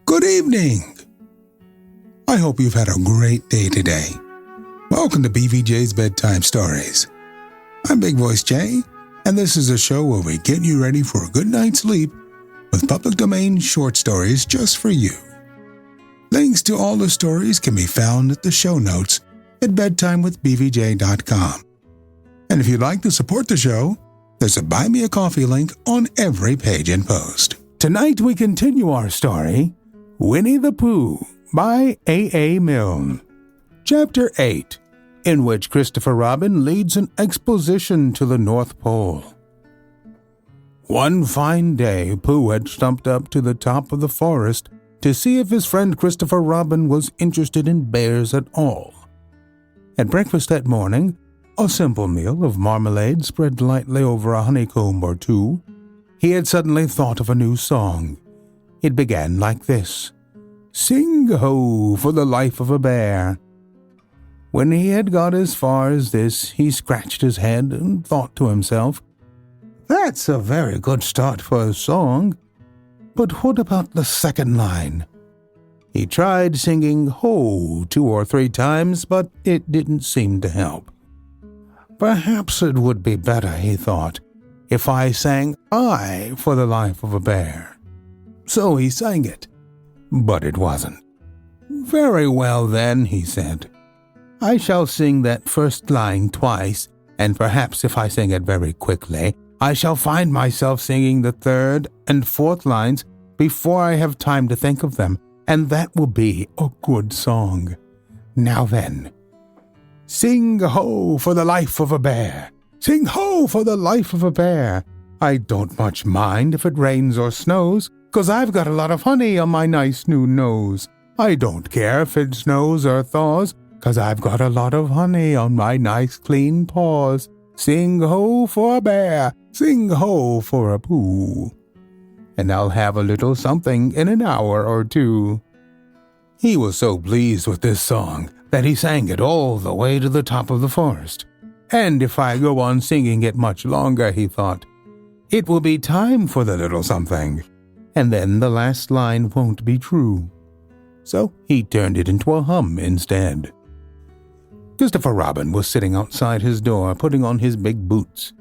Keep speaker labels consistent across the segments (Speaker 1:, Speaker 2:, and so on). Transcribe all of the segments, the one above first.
Speaker 1: Good evening. I hope you've had a great day today. Welcome to BVJ's Bedtime Stories. I'm Big Voice Jay, and this is a show where we get you ready for a good night's sleep with public domain short stories just for you. Links to all the stories can be found at the show notes at bedtimewithbvj.com. And if you'd like to support the show, there's a Buy Me a Coffee link on every page and post. Tonight we continue our story, Winnie the Pooh by A. Milne. Chapter 8, in which Christopher Robin leads an exposition to the North Pole. One fine day, Pooh had stumped up to the top of the forest to see if his friend Christopher Robin was interested in bears at all. At breakfast that morning, a simple meal of marmalade spread lightly over a honeycomb or two, he had suddenly thought of a new song. It began like this: "Sing-ho for the life of a bear." When he had got as far as this, he scratched his head and thought to himself, "That's a very good start for a song. But what about the second line?" He tried singing "ho" 2 or 3 times, but it didn't seem to help. Perhaps it would be better, he thought, if I sang "I" for the life of a bear. So he sang it, but it wasn't. "Very well then," he said. "I shall sing that first line twice, and perhaps if I sing it very quickly, I shall find myself singing the third and fourth lines before I have time to think of them, and that will be a good song. Now then, sing-ho for the life of a bear. Sing-ho for the life of a bear. I don't much mind if it rains or snows, 'cause I've got a lot of honey on my nice new nose. I don't care if it snows or thaws, 'cause I've got a lot of honey on my nice clean paws. Sing-ho for a bear, sing-ho for a Pooh. And I'll have a little something in an hour or two." He was so pleased with this song that he sang it all the way to the top of the forest. And if I go on singing it much longer, he thought, it will be time for the little something, and then the last line won't be true. So he turned it into a hum instead. Christopher Robin was sitting outside his door putting on his big boots.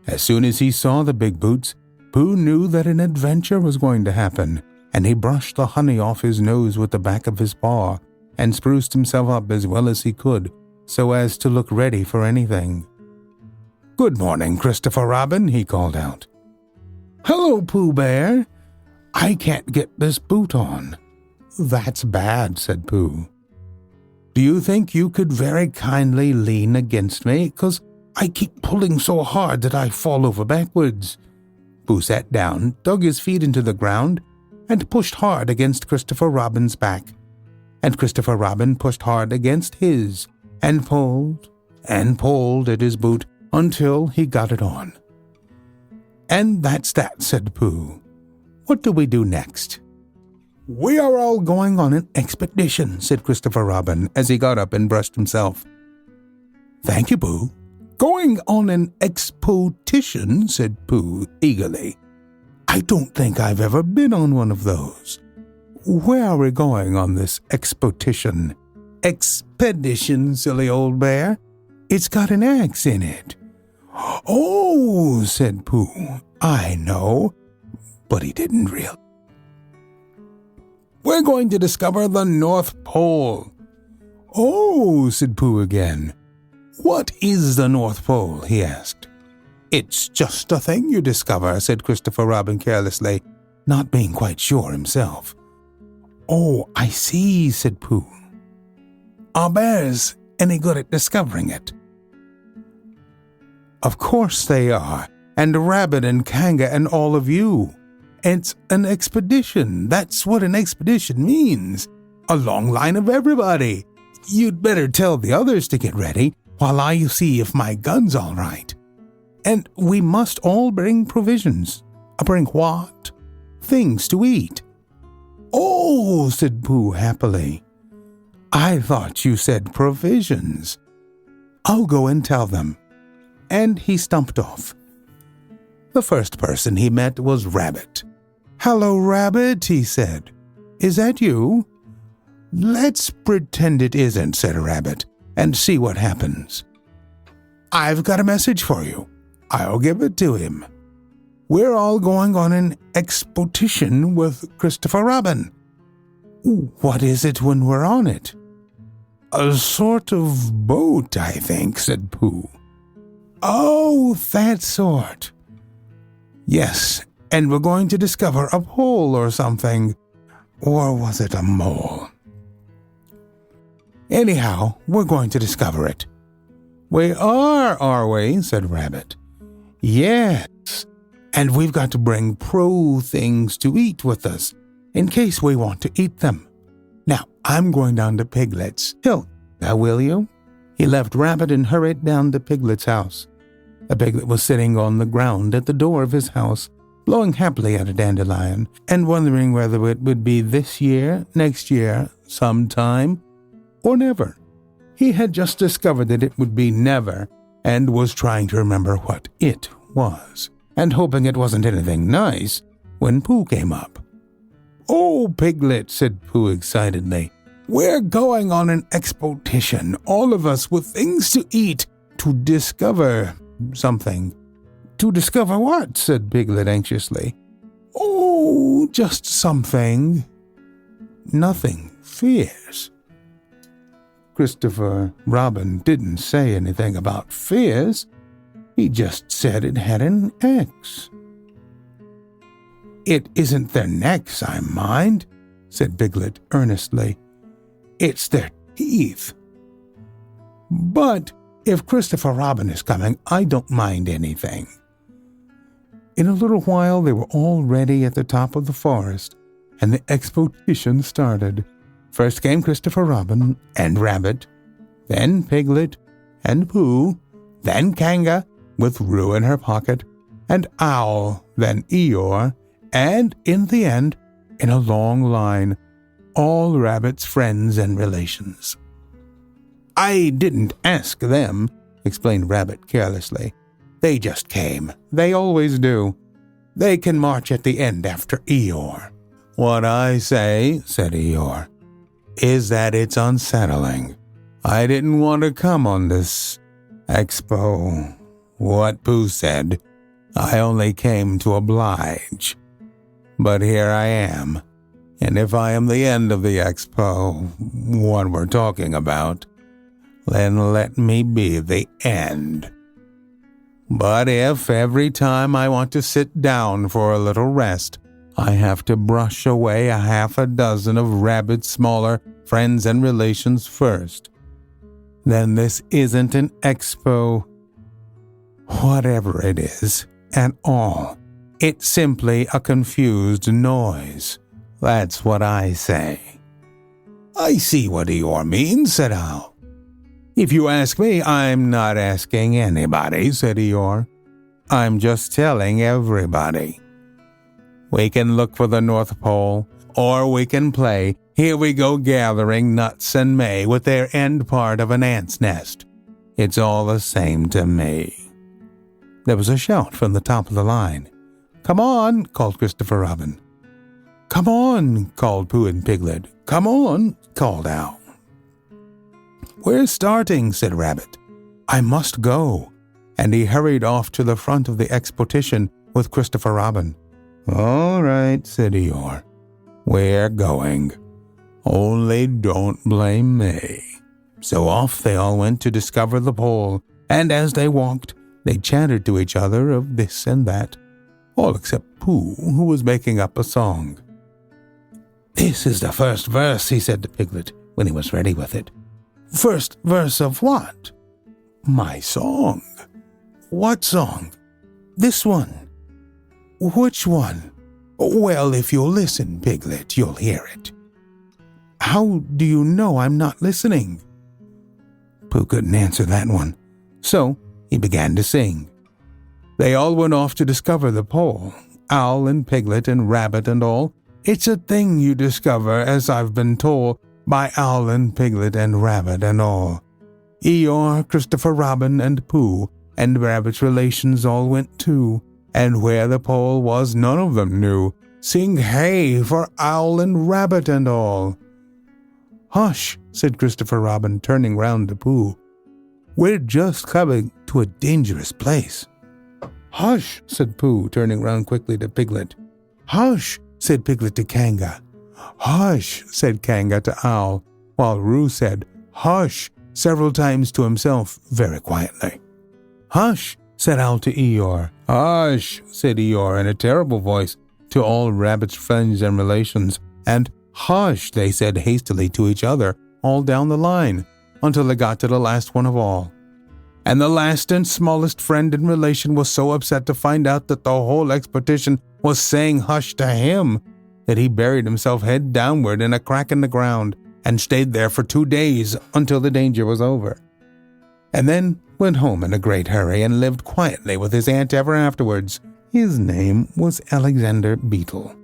Speaker 1: As soon as he saw the big boots, Pooh knew that an adventure was going to happen, and he brushed the honey off his nose with the back of his paw and spruced himself up as well as he could, so as to look ready for anything. "Good morning, Christopher Robin," he called out. "Hello, Pooh Bear. I can't get this boot on." "That's bad," said Pooh. "Do you think you could very kindly lean against me, 'cause I keep pulling so hard that I fall over backwards?" Pooh sat down, dug his feet into the ground, and pushed hard against Christopher Robin's back. And Christopher Robin pushed hard against his, and pulled at his boot until he got it on. "And that's that," said Pooh. "What do we do next?" "We are all going on an expedition," said Christopher Robin as he got up and brushed himself. "Thank you, Pooh." "Going on an expo-tition," said Pooh eagerly. "I don't think I've ever been on one of those. Where are we going on this expo-tition?" "Expedition, silly old bear. It's got an X in it." "Oh," said Pooh, "I know." But he didn't realize. "We're going to discover the North Pole." "Oh," said Pooh again. "What is the North Pole?" he asked. "It's just a thing you discover," said Christopher Robin carelessly, not being quite sure himself. "Oh, I see," said Pooh. "Are bears any good at discovering it?" "Of course they are, and Rabbit and Kanga and all of you. It's an expedition. That's what an expedition means. A long line of everybody. You'd better tell the others to get ready while I see if my gun's all right. And we must all bring provisions." "Bring what?" "Things to eat." "Oh," said Pooh happily. "I thought you said provisions." "I'll go and tell them." And he stumped off. The first person he met was Rabbit. "Hello, Rabbit," he said. Is that you?" "Let's pretend it isn't," said a rabbit, "and see what happens. I've got a message for you. I'll give it to him. We're all going on an expedition with Christopher Robin." "What is it when we're on it?" "A sort of boat, I think," said Pooh. "Oh, that sort." "Yes, and we're going to discover a pole or something. Or was it a mole? Anyhow, we're going to discover it." "We are we?" said Rabbit. "Yes, and we've got to bring Pooh things to eat with us, in case we want to eat them. Now, I'm going down to Piglet's. Will you?" He left Rabbit and hurried down to Piglet's house. A piglet was sitting on the ground at the door of his house, blowing happily at a dandelion, and wondering whether it would be this year, next year, sometime, or never. He had just discovered that it would be never, and was trying to remember what it was, and hoping it wasn't anything nice, when Pooh came up. "Oh, Piglet," said Pooh excitedly, "we're going on an expedition, all of us with things to eat, to discover something." "To discover what?" said Piglet anxiously. "Oh, just something." "Nothing fierce." Christopher Robin didn't say anything about fierce. He just said it had an X. "It isn't their necks I mind," said Piglet earnestly. "It's their teeth." "But if Christopher Robin is coming, I don't mind anything." In a little while they were all ready at the top of the forest, and the expedition started. First came Christopher Robin and Rabbit, then Piglet and Pooh, then Kanga, with Roo in her pocket, and Owl, then Eeyore, and in the end, in a long line, all Rabbit's friends and relations. "I didn't ask them," explained Rabbit carelessly. "They just came. They always do. They can march at the end after Eeyore." "What I say," said Eeyore, "is that it's unsettling. I didn't want to come on this expo. What Pooh said, I only came to oblige. But here I am, and if I am the end of the expo, what we're talking about, then let me be the end. But if every time I want to sit down for a little rest, I have to brush away a half a dozen of Rabbit's smaller friends and relations first, then this isn't an expo, whatever it is, at all. It's simply a confused noise. That's what I say." "I see what Eeyore means," said Owl. "If you ask me, I'm not asking anybody," said Eeyore. "I'm just telling everybody. We can look for the North Pole, or we can play Here We Go Gathering Nuts and May with their end part of an ant's nest. It's all the same to me." There was a shout from the top of the line. "Come on," called Christopher Robin. "Come on," called Pooh and Piglet. "Come on," called Owl. "We're starting," said Rabbit. "I must go." And he hurried off to the front of the expedition with Christopher Robin. "All right," said Eeyore. "We're going. Only don't blame me." So off they all went to discover the pole, and as they walked, they chattered to each other of this and that, all except Pooh, who was making up a song. "This is the first verse," he said to Piglet when he was ready with it. "First verse of what?" "My song." "What song?" "This one." "Which one?" "Well, if you'll listen, Piglet, you'll hear it." "How do you know I'm not listening?" Pooh couldn't answer that one, so he began to sing. They all went off to discover the pole, Owl and Piglet and Rabbit and all. It's a thing you discover, as I've been told, by Owl and Piglet and Rabbit and all. Eeyore, Christopher Robin, and Pooh, and Rabbit's relations all went too, and where the pole was none of them knew, Sing hey for Owl and Rabbit and all." "Hush," said Christopher Robin, turning round to Pooh. "We're just coming to a dangerous place." "Hush," said Pooh, turning round quickly to Piglet. "Hush," said Piglet to Kanga. "Hush," said Kanga to Owl, while Roo said "hush" several times to himself very quietly. "Hush," said Owl to Eeyore. "Hush," said Eeyore in a terrible voice to all Rabbit's friends and relations, and "hush," they said hastily to each other all down the line, until they got to the last one of all. And the last and smallest friend and relation was so upset to find out that the whole expedition was saying hush to him that he buried himself head downward in a crack in the ground and stayed there for 2 days until the danger was over. And then went home in a great hurry and lived quietly with his aunt ever afterwards. His name was Alexander Beetle.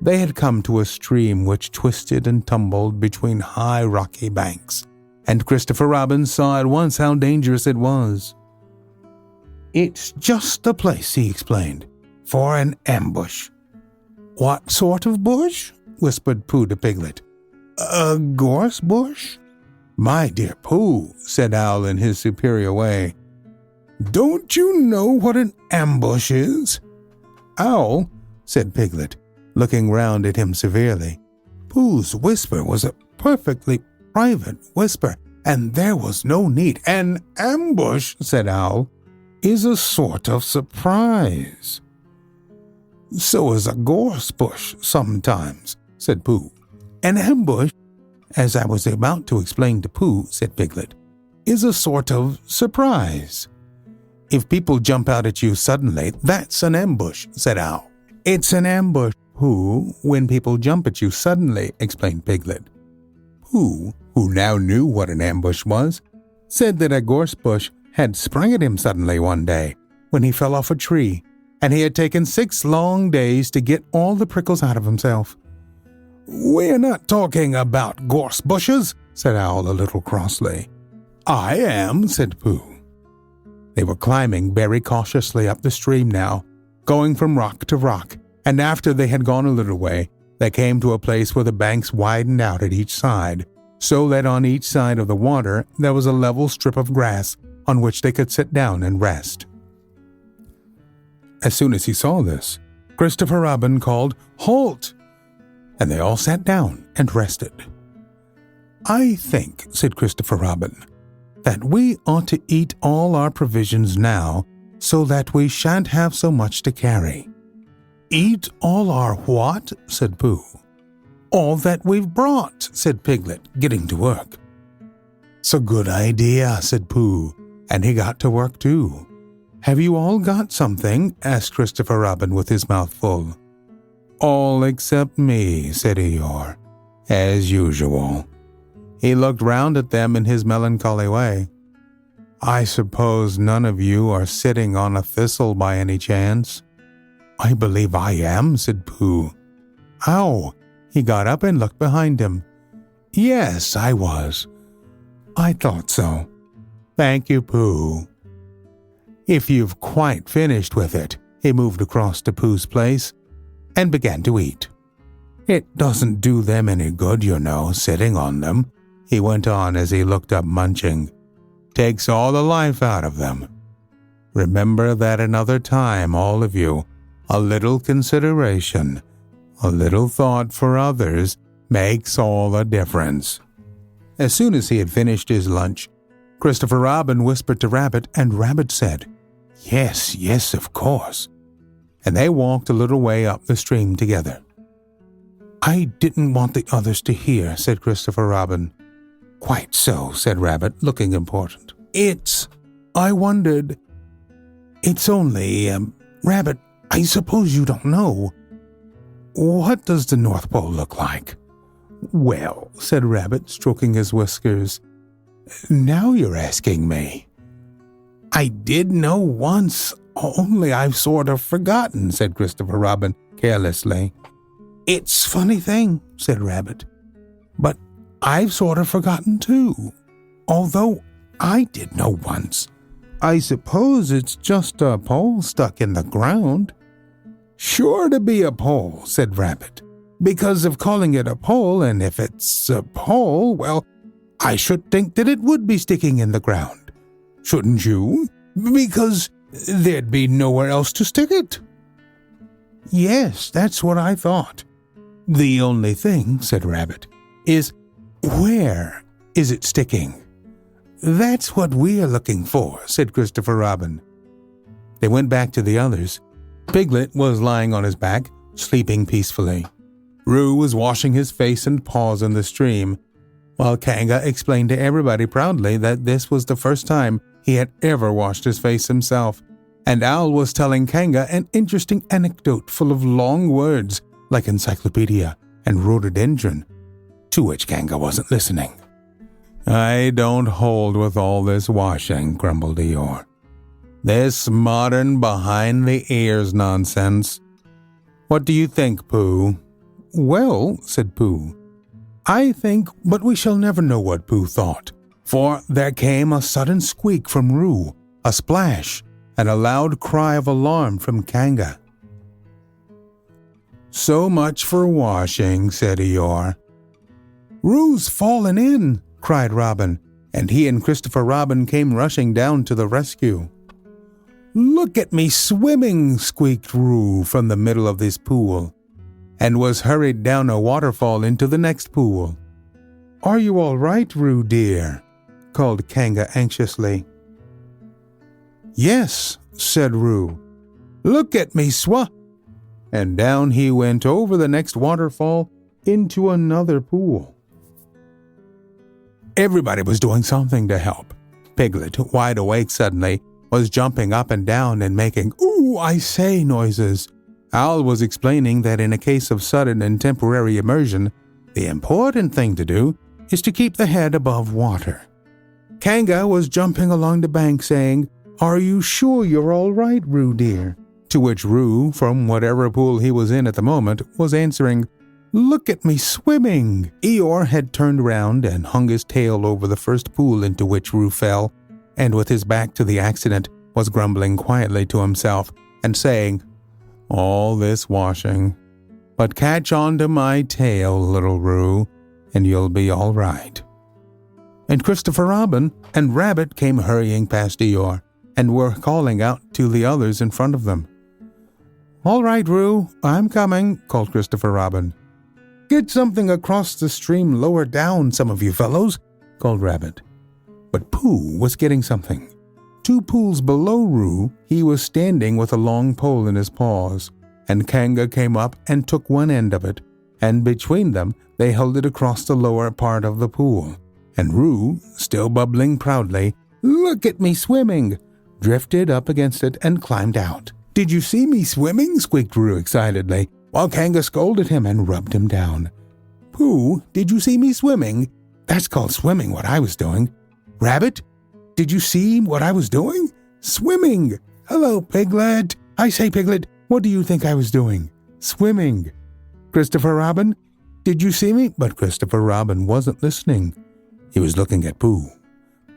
Speaker 1: They had come to a stream which twisted and tumbled between high rocky banks, and Christopher Robin saw at once how dangerous it was. "It's just the place," he explained, "for an ambush." "What sort of bush?" whispered Pooh to Piglet. "A gorse bush?" "My dear Pooh," said Owl in his superior way, "don't you know what an ambush is?" "Owl," said Piglet, looking round at him severely. Pooh's whisper was a perfectly private whisper, and there was no need. "An ambush," said Owl, "is a sort of surprise." "So is a gorse bush sometimes," said Pooh. "An ambush, as I was about to explain to Pooh," said Piglet, "is a sort of surprise. If people jump out at you suddenly, that's an ambush," said Owl. "It's an ambush, Pooh, when people jump at you suddenly," explained Piglet. Pooh, who now knew what an ambush was, said that a gorse bush had sprung at him suddenly one day when he fell off a tree, and he had taken 6 long days to get all the prickles out of himself. "We're not talking about gorse bushes," said Owl a little crossly. "I am," said Pooh. They were climbing very cautiously up the stream now, going from rock to rock, and after they had gone a little way, they came to a place where the banks widened out at each side, so that on each side of the water there was a level strip of grass on which they could sit down and rest. As soon as he saw this, Christopher Robin called, "Halt!" and they all sat down and rested. "I think," said Christopher Robin, "that we ought to eat all our provisions now so that we shan't have so much to carry." "Eat all our what?" said Pooh. "All that we've brought," said Piglet, getting to work. "It's a good idea," said Pooh, and he got to work too. "Have you all got something?" asked Christopher Robin with his mouth full. "All except me," said Eeyore, as usual. He looked round at them in his melancholy way. "I suppose none of you are sitting on a thistle by any chance?" "I believe I am," said Pooh. "Ow!" He got up and looked behind him. "Yes, I was." "I thought so. Thank you, Pooh." "If you've quite finished with it," he moved across to Pooh's place and began to eat. "It doesn't do them any good, you know, sitting on them," he went on as he looked up munching. "Takes all the life out of them. Remember that another time, all of you. A little consideration, a little thought for others makes all the difference." As soon as he had finished his lunch, Christopher Robin whispered to Rabbit, and Rabbit said, "Yes, yes, of course." And they walked a little way up the stream together. "I didn't want the others to hear," said Christopher Robin. "Quite so," said Rabbit, looking important. I wondered. It's only, Rabbit, I suppose you don't know. What does the North Pole look like?" "Well," said Rabbit, stroking his whiskers, "now you're asking me." "I did know once, only I've sort of forgotten," said Christopher Robin carelessly. "It's a funny thing," said Rabbit, "but I've sort of forgotten too, although I did know once. I suppose it's just a pole stuck in the ground." Sure to be a pole, said Rabbit. Because of calling it a pole, and if it's a pole, well, I should think that it would be sticking in the ground. Shouldn't you? Because there'd be nowhere else to stick it. Yes, that's what I thought. The only thing, said Rabbit, is where is it sticking? That's what we are looking for, said Christopher Robin. They went back to the others. Piglet was lying on his back, sleeping peacefully. Roo was washing his face and paws in the stream, while Kanga explained to everybody proudly that this was the first time he had ever washed his face himself, and Owl was telling Kanga an interesting anecdote full of long words like encyclopedia and rhododendron, to which Kanga wasn't listening. I don't hold with all this washing, grumbled Eeyore. This modern behind-the-ears nonsense. What do you think, Pooh? Well, said Pooh, I think, but we shall never know what Pooh thought, for there came a sudden squeak from Roo, a splash, and a loud cry of alarm from Kanga. So much for washing, said Eeyore. Roo's fallen in, cried Robin, and he and Christopher Robin came rushing down to the rescue. Look at me swimming, squeaked Roo from the middle of this pool, and was hurried down a waterfall into the next pool. Are you all right, Roo dear? Called Kanga anxiously. Yes, said Roo. Look at me and down he went over the next waterfall into another pool. Everybody was doing something to help. Piglet, wide awake suddenly, was jumping up and down and making "ooh, I say" noises. Owl was explaining that in a case of sudden and temporary immersion, the important thing to do is to keep the head above water. Kanga was jumping along the bank saying, Are you sure you're all right, Roo dear? To which Roo, from whatever pool he was in at the moment, was answering, Look at me swimming. Eeyore had turned round and hung his tail over the first pool into which Roo fell, and with his back to the accident was grumbling quietly to himself and saying, All this washing. But catch on to my tail, little Roo, and you'll be all right. And Christopher Robin and Rabbit came hurrying past Eeyore and were calling out to the others in front of them. All right, Roo, I'm coming, called Christopher Robin. Get something across the stream lower down, some of you fellows, called Rabbit. But Pooh was getting something. 2 pools below Roo, he was standing with a long pole in his paws, and Kanga came up and took one end of it, and between them they held it across the lower part of the pool. And Roo, still bubbling proudly, Look at me swimming, drifted up against it and climbed out. Did you see me swimming? Squeaked Roo excitedly, while Kanga scolded him and rubbed him down. Pooh, did you see me swimming? That's called swimming, what I was doing. Rabbit, did you see what I was doing? Swimming. Hello, Piglet. I say, Piglet, what do you think I was doing? Swimming. Christopher Robin, did you see me? But Christopher Robin wasn't listening. He was looking at Pooh.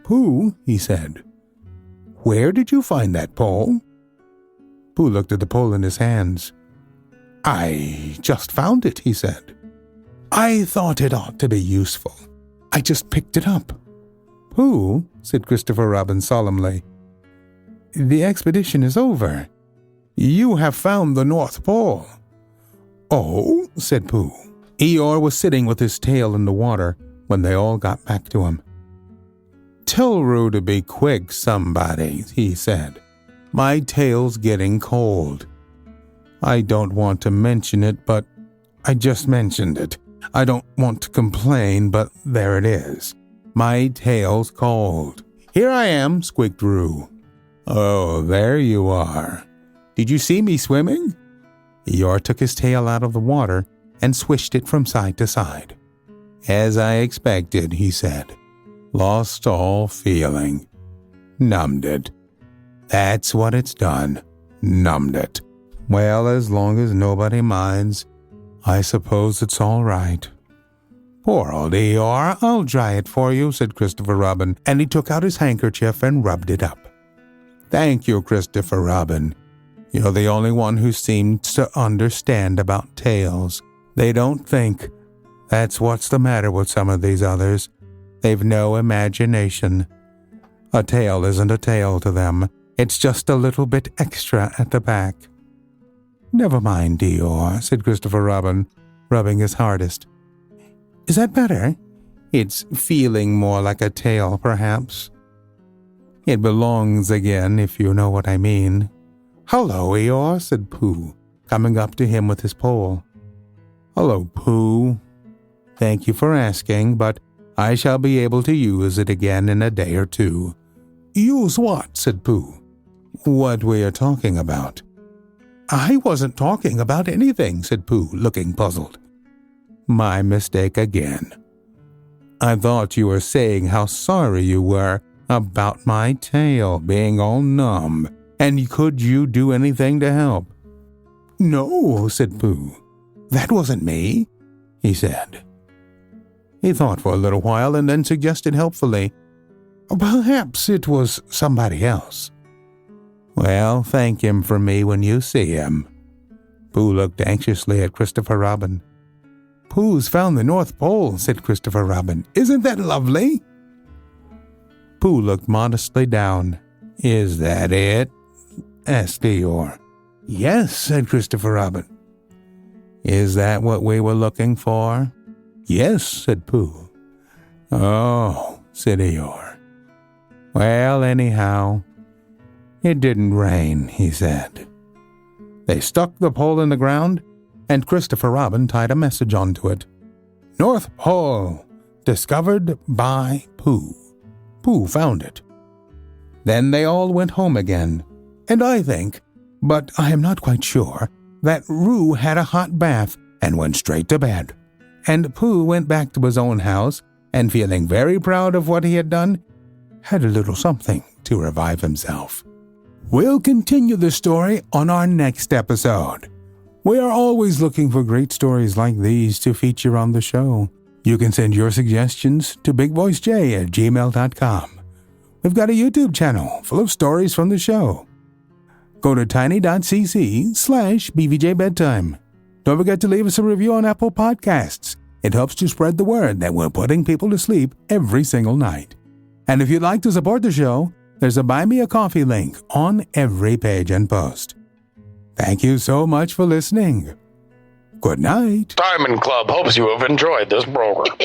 Speaker 1: Pooh, he said, where did you find that pole? Pooh looked at the pole in his hands. I just found it, he said. I thought it ought to be useful. I just picked it up. Pooh, said Christopher Robin solemnly, the expedition is over. You have found the North Pole. Oh, said Pooh. Eeyore was sitting with his tail in the water when they all got back to him. Tell Roo to be quick, somebody, he said. My tail's getting cold. I don't want to mention it, but I just mentioned it. I don't want to complain, but there it is. My tail's cold. Here I am, squeaked Roo. Oh, there you are. Did you see me swimming? Eeyore took his tail out of the water and swished it from side to side. As I expected, he said. Lost all feeling. Numbed it. That's what it's done. Numbed it. Well, as long as nobody minds, I suppose it's all right. Poor old Eeyore, I'll dry it for you, said Christopher Robin, and he took out his handkerchief and rubbed it up. Thank you, Christopher Robin. You're the only one who seems to understand about tales. They don't think. That's what's the matter with some of these others. They've no imagination. A tale isn't a tale to them. It's just a little bit extra at the back." "Never mind, Eeyore," said Christopher Robin, rubbing his hardest. "Is that better?" "It's feeling more like a tale, perhaps." "It belongs again, if you know what I mean." "Hello, Eeyore," said Pooh, coming up to him with his pole. "Hello, Pooh. Thank you for asking, but I shall be able to use it again in a day or two." "Use what?" said Pooh. "What we are talking about." "I wasn't talking about anything," said Pooh, looking puzzled. "My mistake again. I thought you were saying how sorry you were about my tail being all numb, and could you do anything to help?" "No," said Pooh. "That wasn't me," he said. He thought for a little while and then suggested helpfully, "Perhaps it was somebody else." "Well, thank him for me when you see him." Pooh looked anxiously at Christopher Robin. "Pooh's found the North Pole," said Christopher Robin. "Isn't that lovely?" Pooh looked modestly down. "Is that it?" asked Eeyore. "Yes," said Christopher Robin. "Is that what we were looking for?" "Yes," said Pooh. "Oh," said Eeyore. "Well, anyhow, it didn't rain," he said. They stuck the pole in the ground, and Christopher Robin tied a message onto it. "North Pole, discovered by Pooh." Pooh found it. Then they all went home again, and I think, but I am not quite sure, that Roo had a hot bath and went straight to bed. And Pooh went back to his own house, and feeling very proud of what he had done, had a little something to revive himself. We'll continue the story on our next episode. We are always looking for great stories like these to feature on the show. You can send your suggestions to bigvoicej@gmail.com. We've got a YouTube channel full of stories from the show. Go to tiny.cc/BVJ Bedtime. Don't forget to leave us a review on Apple Podcasts. It helps to spread the word that we're putting people to sleep every single night. And if you'd like to support the show, there's a Buy Me a Coffee link on every page and post. Thank you so much for listening. Good night.
Speaker 2: Diamond Club hopes you have enjoyed this program.